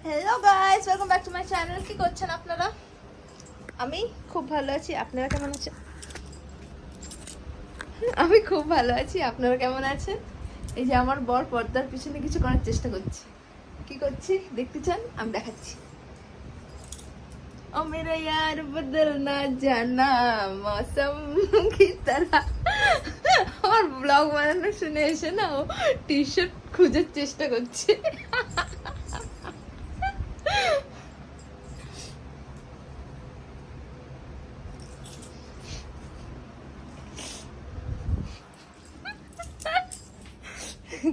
Hello guys, welcome back to my channel. কি করছেন আপনারা? আমি খুব ভালো আছি। আপনারা কেমন আছেন? আমি খুব ভালো আছি। আপনারা কেমন আছেন? এই যে আমার বর পর্দার পিছনে কিছু করার চেষ্টা করছে। কি করছি দেখতে চান? আমি দেখাচ্ছি। ও মেরা यार बदलना जाना मौसम की तरह। আমার ব্লগ বানানো শুনে এসে না ও টি শার্ট খোঁজার চেষ্টা করছে।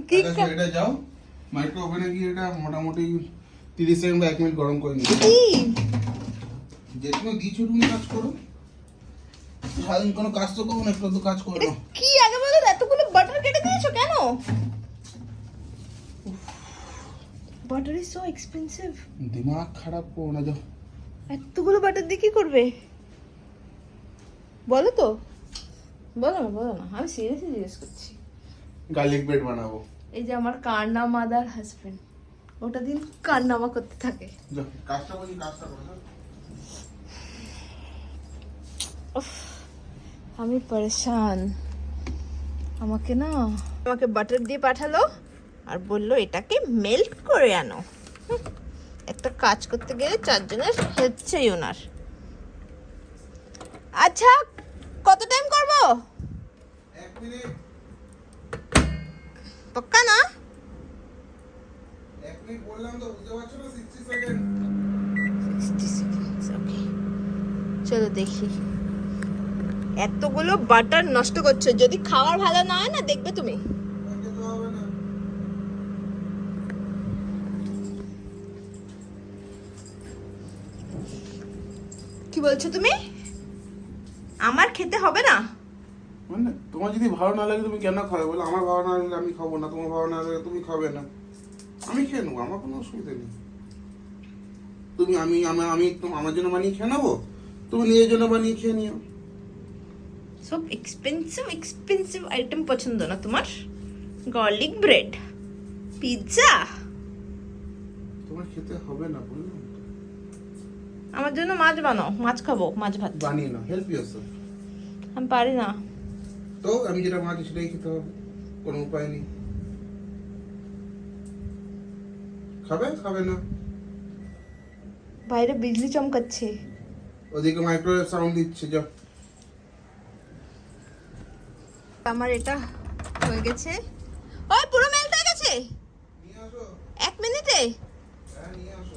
কি এটা যাও মাইক্রো ওভেনে গিয়ে এটা মোটামুটি 30 সেকেন্ড বা 1 মিনিট গরম করে নিও। কি যেটুকু দিয়েছো তুমি কাজ করো, সারাদিন কোনো কাজ তো করো না, একটু তো কাজ করো। কি আগে বলো, এতগুলো বাটার কেটে দিয়েছো কেন? Butter is so expensive. দিমাগ খারাপ করো না, যাও। এতগুলো বাটার দিয়ে কি করবে বলো তো? বলো না, আমি সিরিয়াসলি জিজ্ঞেস করছি। গার্লিক ব্রেড বানাবো। এই যে আমার কান্না মাদার হাজবেন্ড, ওটা দিন কান্নামা করতে থাকে। যাও কাজটা বলি, কাজটা করো। উফ, আমি পরেশান। আমাকে বাটার দিয়ে পাঠালো আর বললো এটাকে মেল্ট করে আনো। একটা কাজ করতে গেলে 4 জনের হেল্প চাই ওনার। আচ্ছা, কত টাইম করবো? 1 মিনিট। পক্কা না? 1 মিনিট বললাম তো, বুঝতে পারছো না? 60 সেকেন্ড। 60 seconds, ওকে। চলো দেখি। এতগুলো বাটার নষ্ট করছো, যদি খাওয়ার ভালো না হয় না দেখবে তুমি। ওকে তো হবে না। কি বলছো তুমি? আমার খেতে হবে না? মানে তোমার যদি ভালো না লাগে তুমি কেন খাবে বলো? আমার ভালো না লাগলে আমি খাবো না, তোমার ভালো না লাগলে তুমি খাবে না, আমি খেয়ে নেবো, আমার কোনো অসুবিধা নেই। তুমি আমি আমার জন্য বানিয়ে খেয়ে নেবো, তুমি নিজের জন্য বানিয়ে খেয়ে নিও। সব এক্সপেন্সিভ আইটেম পছন্দ না তোমার? Garlic bread, pizza. তোমার খেতে হবে না বললাম তো। আমার জন্য মাছ বানাও, মাছ খাবো, মাছ ভাত। বানিয়ে নাও, হেল্প ইয়োরসেলফ। আমি পারি না। তো আমি যেটা বানাচ্ছি সেটাই খেতে হবে, কোনো উপায় নেই। খাবে না? বাইরে বিজলি চমকাচ্ছে। ওদিকে মাইক্রোওয়েভ সাউন্ড দিচ্ছে, যাও। আমার এটা হয়ে গেছে। ওই পুরো মেল্ট হয়ে গেছে নিয়ে আসো। 1 মিনিটে। হ্যাঁ নিয়ে আসো।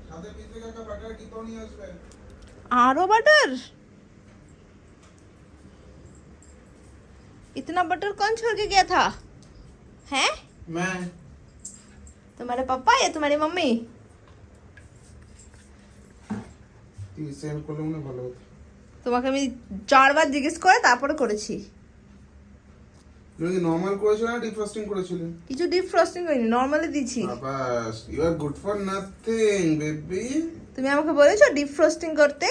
সাথে পিছে কাকা বাটার কি তো নিয়ে আসবেন। आरो बटर? इतना बटर कौन छोड़ के गया था? हैं? मैं। तुम्हारे पापा या तुम्हारी मम्मी? তুই সেন্ড করলে মনে ভালো হতো। তোমাকে আমি 4 বার জিজ্ঞেস করে তারপরে করেছি। তুমি কি নরমাল করেছো না ডিফ্রস্টিং করেছিলে? কিছু ডিপ ফ্রস্টিং করিনি, নরমালি দিয়েছি। বাস, you are good for nothing baby. তুমি আমাকে বলেছো ডিপ ফ্রস্টিং করতে।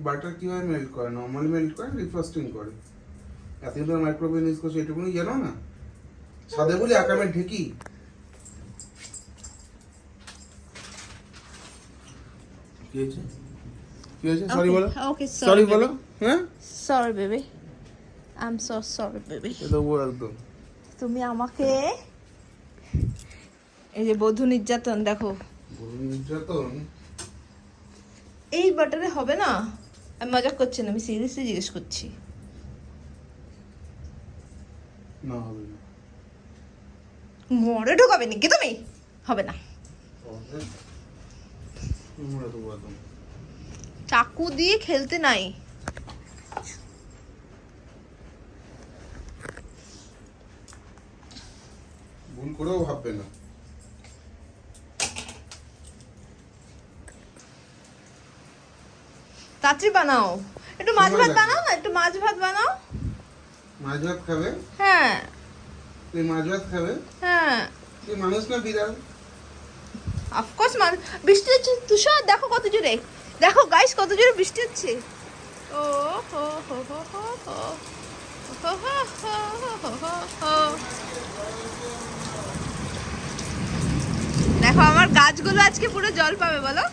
বাটার কিভাবে মেল্ট করে? নরমালি মেল্ট করে, ডিফ্রস্টিং করে। এতদিন ধরে মাইক্রোওয়েভ ইউজ করছো, এটুকুনি জানো না? সাদে বলি আকামে ঢেকি। কি হয়েছে? সরি বলো। ওকে, সরি বলো। হ্যাঁ, sorry baby, I am so sorry baby. এটা বল একদম। তুমি আমাকে এই যে বধূ নির্যাতন দেখো। বড় নির্যাতন। এই বাটারে হবে না? আমি মজা করছি না, আমি সিরিয়াসলি জিজ্ঞেস করছি। না হবে না। মরে ঢোকাবে নাকি তুমি? হবে না। তোমরা তো বলো। চাকু দিয়ে খেলতে নাই। ভুল করেও ভাববে না। তাড়াতাড়ি বানাও, একটু মাছ ভাত বানাও না, একটু মাছ ভাত বানাও। মাছ ভাত খাবে? হ্যাঁ তুই মাছ ভাত খাবে? হ্যাঁ। তুই মানুষ না বিড়াল? অফকোর্স বৃষ্টি হচ্ছে তুষার, দেখো কত জোরে, দেখো গাইস কত জোরে বৃষ্টি হচ্ছে। ও হো হো হো হো হো হো হো হো হো হো। দেখো আমার গাছগুলো আজকে পুরো জল পাবে বলো।